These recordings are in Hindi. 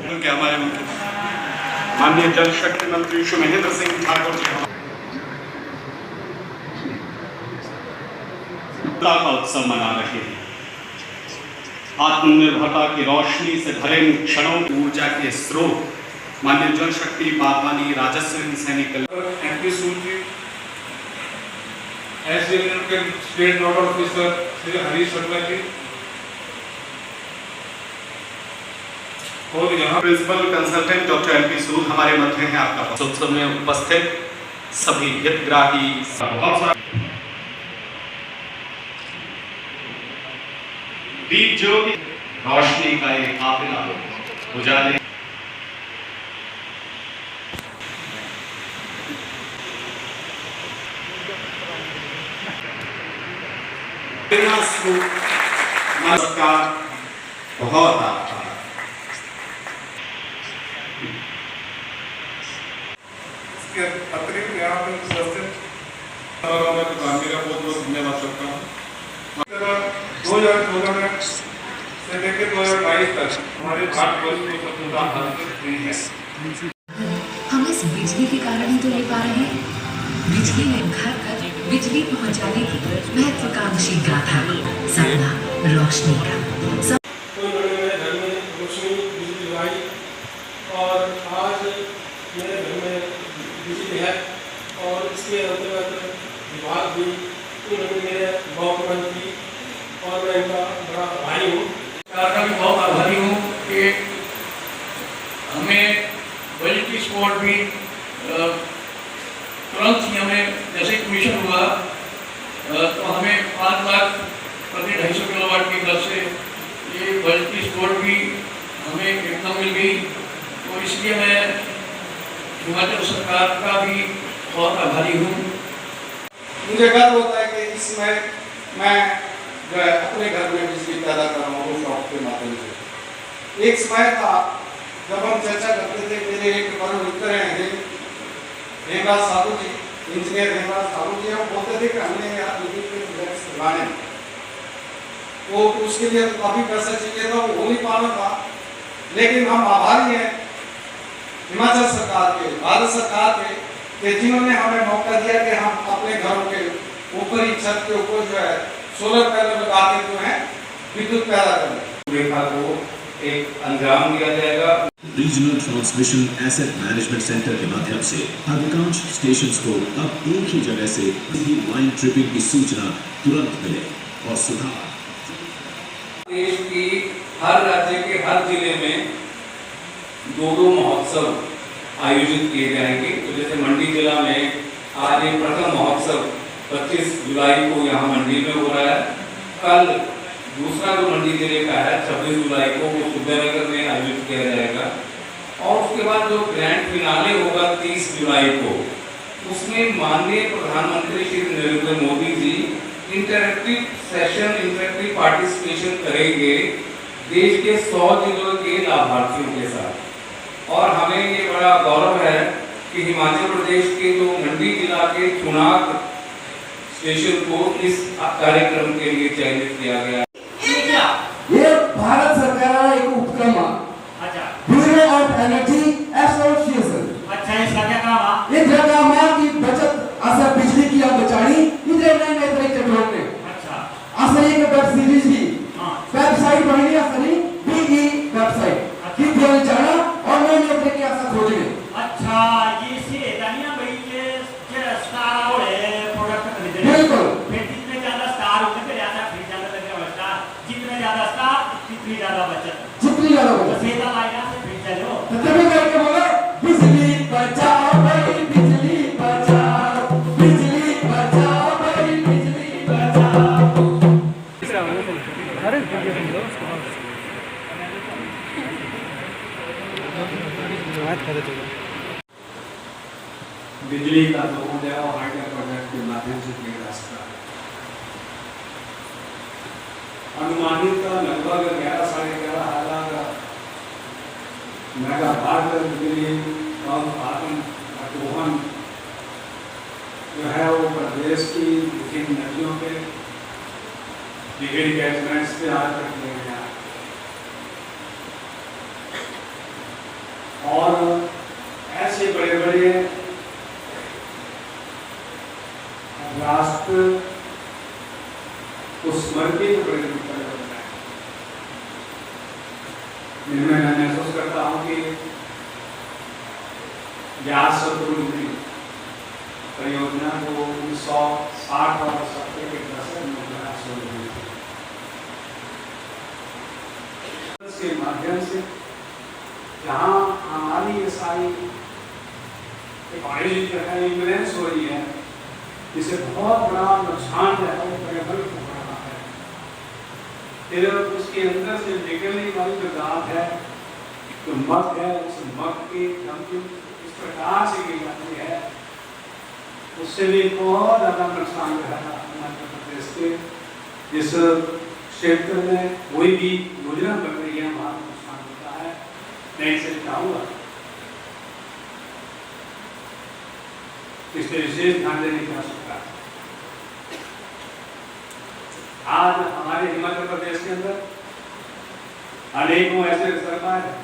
उनके हमारे माननीय जल शक्ति मंत्री श्री महेंद्र सिंह ठाकुर जी का उत्सव मना रहे हैं। आत्मनिर्भरता की रोशनी से भरे इन क्षणों की ऊर्जा के स्रोत माननीय जल शक्ति बागवानी राजस्व सैनिक एमपी सूद जी, एसडीएम के state nodal officer Shri Harish Sharma ji और यहाँ principal consultant doctor MP Sood हमारे मध्य हैं। आपका उत्सव में उपस्थित सभी हितग्राही दीप ज्योति रोशनी का एक काफिला उजाले नमस्कार बहुत आभार। इसके अतिरिक्त यहाँ पे उपस्थित मेरा बहुत बहुत धन्यवाद करता हूँ। 2014 से लेकर 2022 तक हमारे भारत वर्ष को स्वतंत्रता हासिल हुई है। हम इस बिजली के कारण ही तो ले पा रहे हैं। बिजली ने घर घर बिजली पहुंचाने की महत्वाकांक्षी गाथा, सपना रोशनी का। कोई मेरे घर में रोशनी बिजली आई और आज मेरे घर में बिजली है और इसके अंतर्गत विभाग भी उन्होंने मेरे बहुत मदद की और मैं इनका बड़ा आभारी हूँ। सरकार का भी बहुत आभारी हूँ कि हमें बजट की सपोर्ट भी तुरंत ही हमें जैसे कमीशन हुआ तो हमें 5 लाख प्रति 250 किलोवाट की दर से ये बजट की सपोर्ट भी हमें एकदम मिल गई। तो इसलिए मैं हिमाचल सरकार का भी बहुत आभारी हूँ। मुझे गर्व होता है कि इस समय मैं जो है अपने घर में बिजली पैदा कर रहा हूँ शॉप के माध्यम से। एक समय था जब हम चर्चा करते थे, मेरे एक परम मित्र हैं हेमराज साहू जी, इंजीनियर हेमराज साहू जी, हम बोलते थे कि हमने यहाँ बिजली के प्रोजेक्ट्स लगाने वो उसके लिए काफ़ी पैसा चाहिए था, वो हो नहीं पा रहा था। लेकिन हम आभारी हैं हिमाचल सरकार के, भारत सरकार के, कि जिन्होंने हमें मौका दिया कि हम अपने घरों के ऊपरी छत के ऊपर जो है सोलर पैनल लगा के जो है विद्युत पैदा करें। रेखा को एक अंजाम दिया जाएगा। Regional transmission asset management centre के माध्यम से अधिकांश स्टेशंस को अब एक ही जगह से लाइन ट्रिपिंग की सूचना तुरंत मिले और सुधार। देश की हर राज्य के हर जिले में 2 महोत्सव आयोजित किए जाएंगे। तो जैसे मंडी जिला में आज एक प्रथम महोत्सव 25 जुलाई को यहाँ मंडी में हो रहा है। कल दूसरा जो मंडी जिले का है 26 जुलाई को वो सुंदरनगर में आयोजित किया जाएगा और उसके बाद जो ग्रैंड फिनाले होगा 30 जुलाई को, उसमें माननीय प्रधानमंत्री Shri Narendra Modi ji interactive session, interactive participation करेंगे देश के 100 जिलों के लाभार्थियों के साथ। और हमें ये बड़ा गौरव है कि हिमाचल प्रदेश के जो मंडी जिला के चुनाव स्टेशन को इस कार्यक्रम के लिए चयनित किया गया। ये भारत सरकार एक उपक्रम बिजली और एनर्जी एसोसिएशन। अच्छा, इसका क्या काम है? ये काम है कि बचत असा बिजली की बचानी इधर नहीं नए तरीके से। अच्छा, असा एक वेब सीरीज भी वेबसाइट बनी है, असली बीई वेबसाइट की खोल जाना और नए नए तरीके असा खोजने। अच्छा, ये से दानिया भाई के स्टार और प्रोडक्ट खरीदने। बिल्कुल। फिर जितने ज्यादा स्टार होते हैं ज्यादा फ्री ज्यादा लगेगा स्टार, जितने ज्यादा स्टार जितनी ज्यादा बचत, जितनी ज्यादा बचत। सीधा लाइना से फ्री चलो। तो तभी करके बोलो बिजली बचाओ भाई, बिजली बचाओ, बिजली बचाओ भाई, बिजली बचाओ। अरे बिजली का जो है वो हाइड्रो प्रोजेक्ट के माध्यम से किया जा सकता है। अनुमानित लगभग 11-11.5 मेगावाट बिजली पंप आत्म दोहन जो है वो प्रदेश की विभिन्न नदियों के विभिन्न कैचमेंट्स पे आज तक ले गया और ऐसे बड़े बड़े राष्ट्र को समर्पित बड़े जिनमें मैं महसूस करता हूँ कि व्यास शत्रुघ्न परियोजना को 1960 और 70 के दशक में शुरू हुई के माध्यम से जहाँ हमारी ये सारी एक आयोजित जो है इम्बेलेंस हो रही है, जिसे बहुत बड़ा नुकसान जो है वो पर्यावरण को हो रहा है। फिर उसके अंदर से निकलने वाली जो दांत है, जो मग है, उस मग की डंपिंग इस प्रकार से की जाती है, उससे भी बहुत ज़्यादा नुकसान जो है मध्य प्रदेश के जिस क्षेत्र में कोई भी योजना बन रही है वहाँ नुकसान होता है। मैं इसे चाहूँगा इस पर विशेष ध्यान देने की आवश्यकता है। आज हमारे हिमाचल प्रदेश के अंदर अनेकों ऐसे रिजर्वायर हैं,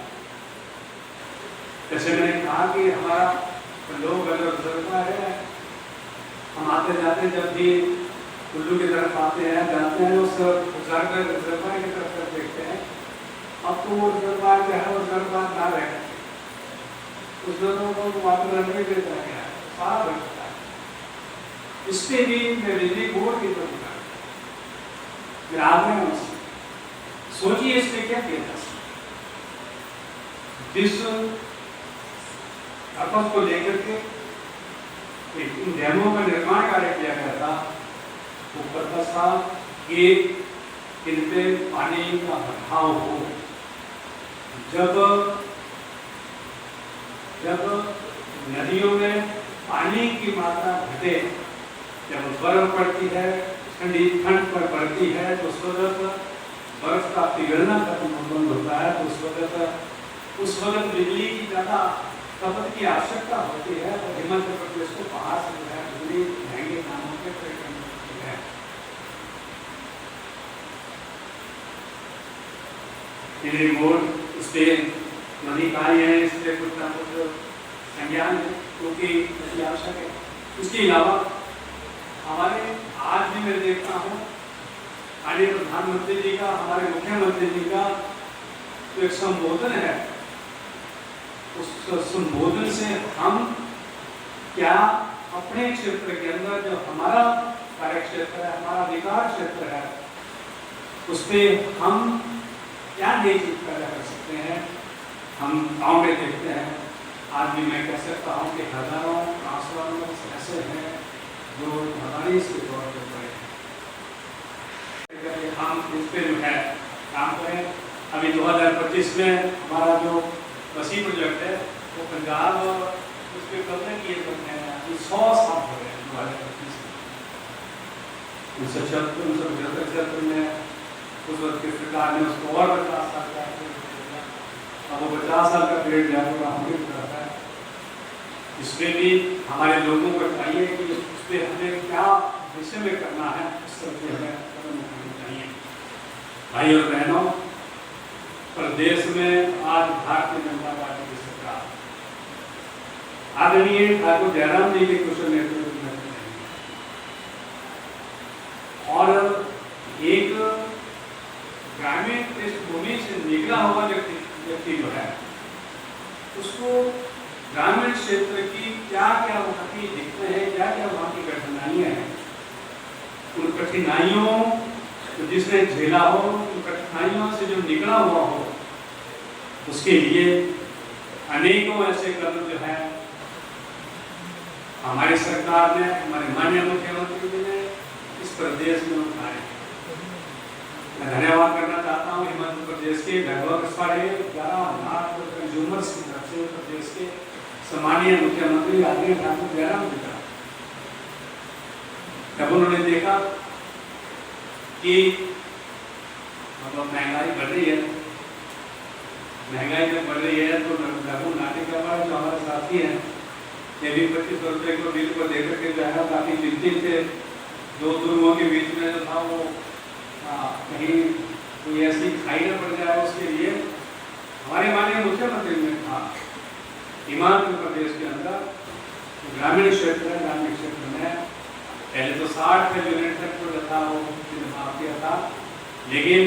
जैसे मैंने कहा कि हमारा लोग अगर रिजर्वायर है, हम आते जाते जब भी कुल्लू की तरफ आते हैं जाते हैं उस रिजर्वायर की तरफ देखते हैं। अब तो वो रिजर्वायर जो है वो रिजर्वायर ना रहे, उस दोनों को वातावरण में दे दिया गया है, साफ रखता है। इसके भी बिजली बोर्ड की तरफ सोचिए इसमें क्या किया जा सकता। जिस पर्पज को लेकर के इन डैमों का निर्माण कार्य किया गया था, वो पर्पज था कि इन पे पानी का बहाव हो। जब नदियों में पानी की मात्रा घटे, जब बर्फ पड़ती है, ठंडी ठंड पर पड़ती है, तो उस वक्त बर्फ का पिघलना बंद होता है, तो उस वक्त बिजली की ज़्यादा खपत की आवश्यकता होती है। तो हिमाचल प्रदेश को बाहर से जो है बिजली महंगे दामों पे क्रय करनी पड़ती है। बिजली बोर्ड उस पर अधिकारी है, इस पर कुछ ना कुछ संज्ञान है, क्योंकि आवश्यक है। इसके अलावा हमारे आज भी मैं देखता हूँ आगे प्रधानमंत्री जी का, हमारे मुख्यमंत्री जी का जो एक संबोधन है, उस संबोधन से हम क्या अपने क्षेत्र के अंदर जो हमारा कार्य क्षेत्र है, हमारा अधिकार क्षेत्र है, उस पर हम क्या नई चीज पैदा कर सकते हैं। हम गाँव में देखते हैं, आज भी मैं कह सकता हूँ कि हजारों ट्रांसफार्मर ऐसे हैं जो हमारी से तौर पर पड़े हैं। हम इस पर जो है काम करें। अभी 2025 में हमारा जो वसी प्रोजेक्ट है वो पंजाब और उस पर कब्जे किए करते हैं। अभी 100 साल हो गए 2025 में। 1976 में उस वक्त की सरकार ने उसको और 50 साल का अब वो 50 साल का पीरियड जो है हम भी करता है। इसमें भी हमारे लोगों को चाहिए कि उस पर हमें क्या विषय में करना है, उस तरह से हमें कदम उठाने चाहिए। भाई और बहनों, प्रदेश में आज भारतीय जनता पार्टी की सरकार आदरणीय ठाकुर जयराम जी के कुशल नेतृत्व में और एक ग्रामीण पृष्ठभूमि से निकला हुआ व्यक्ति जो है, उसको ग्रामीण क्षेत्र की क्या क्या वहाँ की दिक्कतें हैं, क्या क्या वहाँ की कठिनाइयाँ हैं, उन कठिनाइयों तो जिसने झेला हो, उन कठिनाइयों से जो निकला हुआ हो, उसके लिए अनेकों ऐसे कदम जो है हमारी सरकार ने, हमारे माननीय मुख्यमंत्री जी ने इस प्रदेश में उठाए। मैं धन्यवाद करना चाहता हूँ हिमाचल प्रदेश के लगभग 11.5 लाख कंज्यूमर्स की तरफ से प्रदेश के सम्मानीय मुख्यमंत्री आदरणीय ठाकुर जयराम जी का। जब उन्होंने देखा कि अब महंगाई बढ़ रही है, महंगाई जब बढ़ रही है तो लघु नाटिका वाले जो हमारे साथी हैं ये भी 25 रुपये को बिल को देकर के जो है काफ़ी चिंतित थे। दो दुर्गों के बीच में जो था वो कहीं कोई ऐसी खाई न पड़ जाए उसके लिए हमारे माननीय मुख्यमंत्री ने था हिमाचल प्रदेश के अंदर ग्रामीण क्षेत्र है, ग्रामीण क्षेत्र में पहले तो 60 यूनिट तक जो था वो निर्माण किया था, लेकिन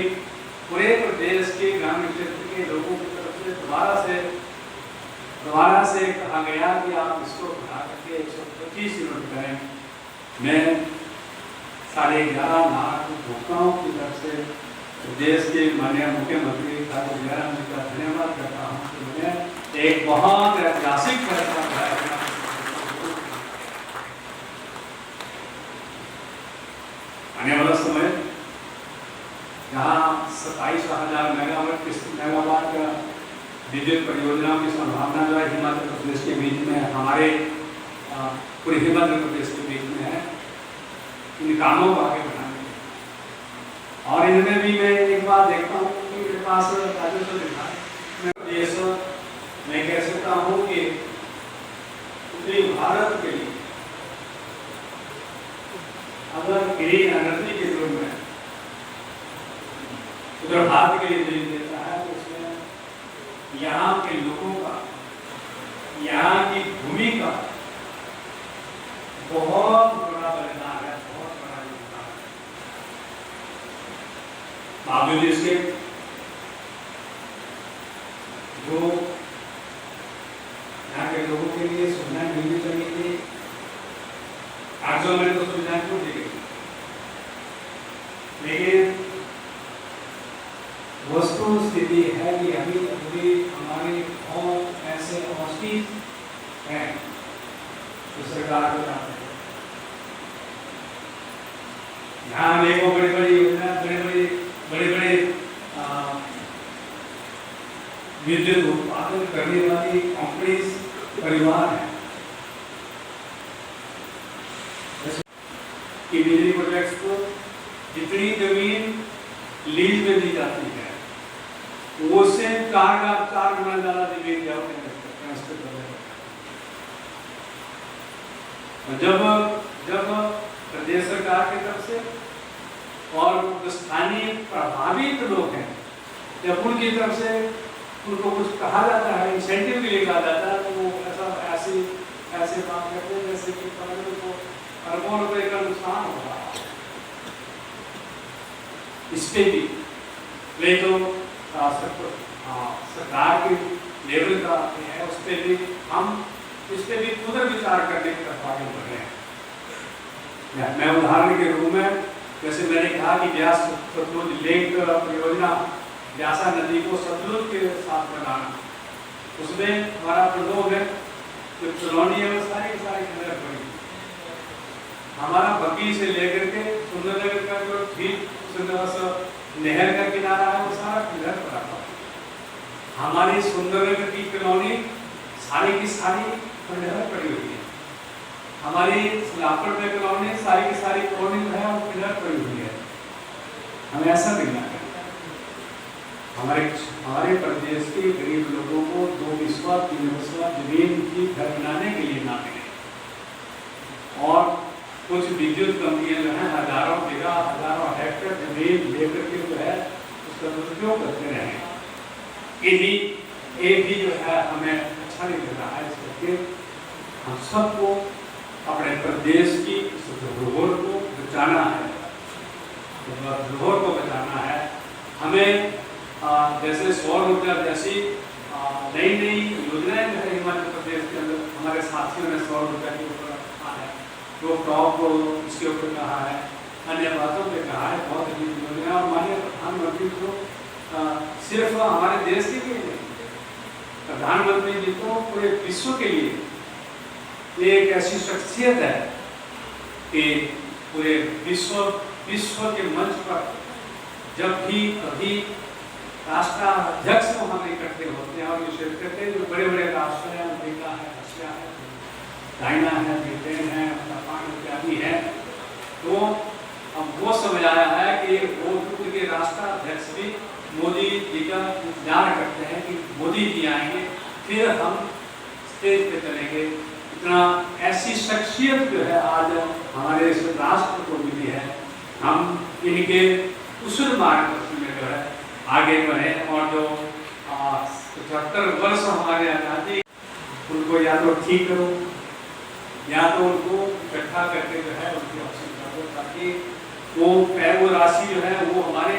पूरे प्रदेश के ग्रामीण क्षेत्र के लोगों की तरफ से दोबारा से कहा गया कि आप इसको बढ़ा करके 125 यूनिट करें। मैं 11.5 लाख उपभोक्ताओं की तरफ से प्रदेश के माननीय मुख्यमंत्री ठाकुर जयराम जी का धन्यवाद करता हूँ कि उन्होंने एक बहुत ऐतिहासिक फैसला उठाया। आने वाला समय जहाँ 27,000 मेगावाट का विद्युत परियोजनाओं की संभावना जो है हिमाचल प्रदेश के बीच में हमारे पूरे हिमाचल प्रदेश के बीच में है, इन कामों को आगे बढ़ाने के और इनमें भी मैं एक बात देखता हूँ कि मेरे पास राजस्व लिखा है। मैं कह सकता हूँ कि पूरे भारत के लिए अगर ग्रीन एनर्जी के रूप में उधर भारत के लिए ऋण देता है तो उसमें यहाँ के लोगों का, यहाँ की भूमि का बहुत बड़ा बलिदान है, बहुत बड़ा योगदान है। बावजूद इसके जो यहाँ के लोगों के लिए सुविधाएं मिलनी चाहिए थी, राज्यों में तो सुविधाएं क्यों दी गई, लेकिन वस्तु स्थिति है कि अभी पूरी हमारे और ऐसे औषधि हैं जो सरकार को जाते हैं। यहाँ अनेकों बड़ी बड़ी योजना, बड़े बड़े विद्युत उत्पादन करने वाली कंपनीज परिवार है कि बिजली प्रोजेक्ट्स को जितनी जमीन लीज में दी जाती है उससे 4 गुना ज्यादा जमीन ट्रांसफर कर रहे हैं। जब प्रदेश सरकार की तरफ से और जो स्थानीय प्रभावित लोग हैं जब उनकी तरफ से उनको कुछ कहा जाता है, इंसेंटिव के लिए कहा जाता है, तो वो ऐसे बात करते हैं जैसे कि को अरबों रुपए का नुकसान हो रहा है। इस पे भी ले तो सरकार की लेवल का है, उस पर भी हम इस पे भी पुनर्विचार करने की तरफ आगे बढ़ रहे हैं। मैं उदाहरण के रूप में जैसे मैंने कहा कि व्यास सतलुज लिंक परियोजना व्यासा नदी को सतलुज के साथ लगाना, उसमें हमारा प्रयोग है जो कॉलोनी है वो सारी नहर बनी, हमारा बग्गी से लेकर के सुंदरनगर का जो ठीक नहर का किनारा है वो सारा नहर पड़ा था। हमारी सुंदरनगर की कॉलोनी सारी की सारी नहर पड़ी हुई है, हमारी लापड़ में कॉलोनी सारी की सारी कॉलोनी जो है वो नहर पड़ी हुई है। हमें ऐसा नहीं करना, हमारे प्रदेश के गरीब लोगों को 2 बिस्वा 3 बिस्वा जमीन की घर बनाने के लिए ना मिले और कुछ विद्युत कंपनियां जो है हजारों बीघा हजारों हेक्टेयर जमीन लेकर के जो है उसका दुरुपयोग करते रहे। ये भी जो है हमें अच्छा नहीं लग रहा है। इस करके हम सबको अपने प्रदेश की धरोहर को बचाना है, धरोहर को बचाना है। हमें जैसे सौर ऊर्जा जैसी नई योजनाएं जो है हिमाचल प्रदेश के अंदर हमारे साथियों ने सौर ऊर्जा के ऊपर कहा है, टॉप इसके ऊपर कहा है, अन्य बातों पे कहा है, बहुत अच्छी योजना। और माननीय प्रधानमंत्री को सिर्फ हमारे देश के लिए नहीं, प्रधानमंत्री जी तो पूरे विश्व के लिए एक ऐसी शख्सियत है कि पूरे विश्व के मंच पर जब भी कभी राष्ट्राध्यक्ष वहाँ इकट्ठे होते हैं और विशेष करते हैं जो बड़े बड़े राष्ट्र हैं, अमेरिका है, रशिया है, चाइना है, ब्रिटेन है, जापान इत्यादि है, तो अब वो समझ आया है कि वो उनके राष्ट्राध्यक्ष भी मोदी जी का इंतजार करते हैं कि मोदी जी आएंगे फिर हम स्टेज पे चलेंगे, इतना ऐसी शख्सियत जो है आज हमारे इस राष्ट्र को मिली है, हम इनके उसूल मार्गदर्शन में जो है आगे बढ़े और जो 75 वर्ष हमारे आज़ादी उनको या तो ठीक करो या तो उनको इकट्ठा करके जो है उनकी ऑप्शन करो, ताकि वो राशि जो है वो हमारे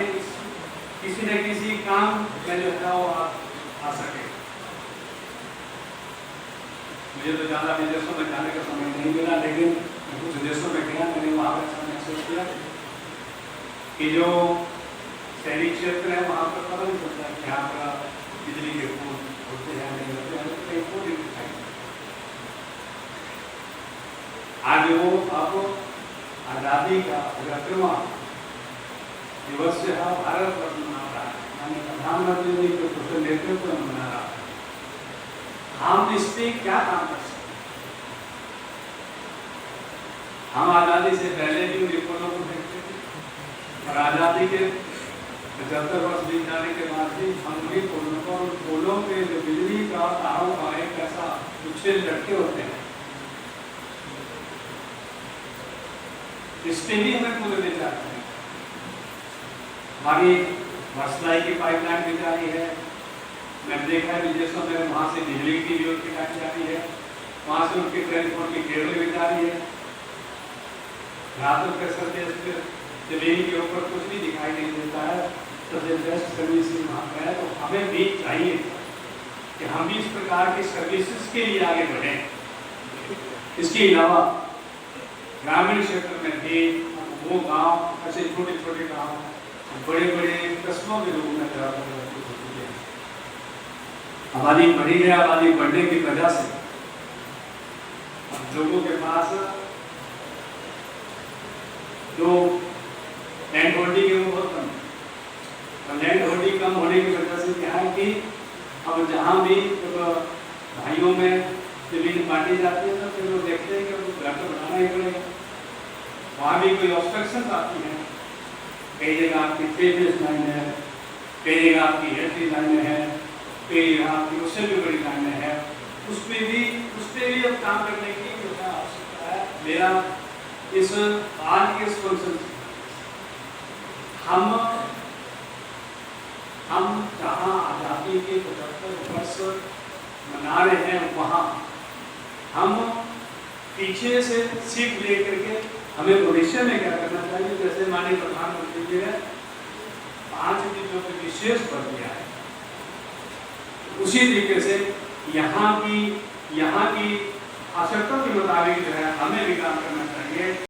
किसी न किसी काम में जो है वो आ सके। मुझे तो ज़्यादा विदेशों में जाने का समय नहीं मिला, लेकिन कुछ देशों में गया, मैंने वहाँ पर अच्छा महसूस किया कि जो शहरी क्षेत्र है वहाँ पर पता नहीं चलता कि यहाँ पर बिजली के पोल होते हैं नहीं होते हैं, कहीं पोल नहीं दिखाई। आज वो आपको आज़ादी का 75वां दिवस से भारत वर्ष मना रहा है, यानी प्रधानमंत्री जी के कुशल नेतृत्व में मना रहा है। हम इस पे क्या काम कर सकते हैं? हम आज़ादी से पहले भी उन पोलों को देखते थे और आज़ादी के 75 वर्ष बीत जाने के बाद भी हम भी पोलों को, उन पोलों पे जो बिजली का तारों का एक ऐसा गुच्छे लटके होते हैं, इस पे भी हमें बोलने चाहते हैं। हमारी वर्षलाई की पाइपलाइन भी जारी है, मैंने देखा है विदेशों में, वहाँ से बिजली की जो टिकाई जारी है, वहाँ से उनके टेलीफोन की केबल भी जारी है। रातों के सर्विस जमीन के ऊपर कुछ भी दिखाई नहीं देता है, सबसे बेस्ट सर्विस वहाँ पर है। तो हमें भी चाहिए कि हम भी इस प्रकार की सर्विसेज के लिए आगे बढ़ें। इसके अलावा ग्रामीण क्षेत्र में भी वो गांव, ऐसे छोटे छोटे गांव बड़े बड़े कस्बों के रूप में आबादी बढ़ी है। आबादी बढ़ने की वजह से लोगों के पास जो लैंड होल्डिंग है वो बहुत कम है, और लैंड होल्डिंग कम होने की वजह से क्या है कि अब जहाँ भी भाइयों में जमीन बांटी जाती है तो फिर लोग देखते हैं कि घर तो बनाना ही पड़ेगा। वहाँ भी कोई ऑब्स्ट्रक्शन आती है, कई जगह आपकी फेस लाइन है, कई जगह आपकी हेल्थ लाइन है, कई जगह आपकी उससे भी बड़ी लाइन है, उस पर भी अब काम करने की जो है आवश्यकता है। मेरा इस आज के फंक्शन हम जहाँ आज़ादी के 75 वर्ष मना रहे हैं, वहाँ हम पीछे से सीख लेकर के हमें भविष्य में क्या करना चाहिए। जैसे माननीय प्रधानमंत्री जी ने 5 चीजों पर विशेष बल दिया है, उसी तरीके से यहाँ की आवश्यकता के मुताबिक जो है हमें भी काम करना चाहिए।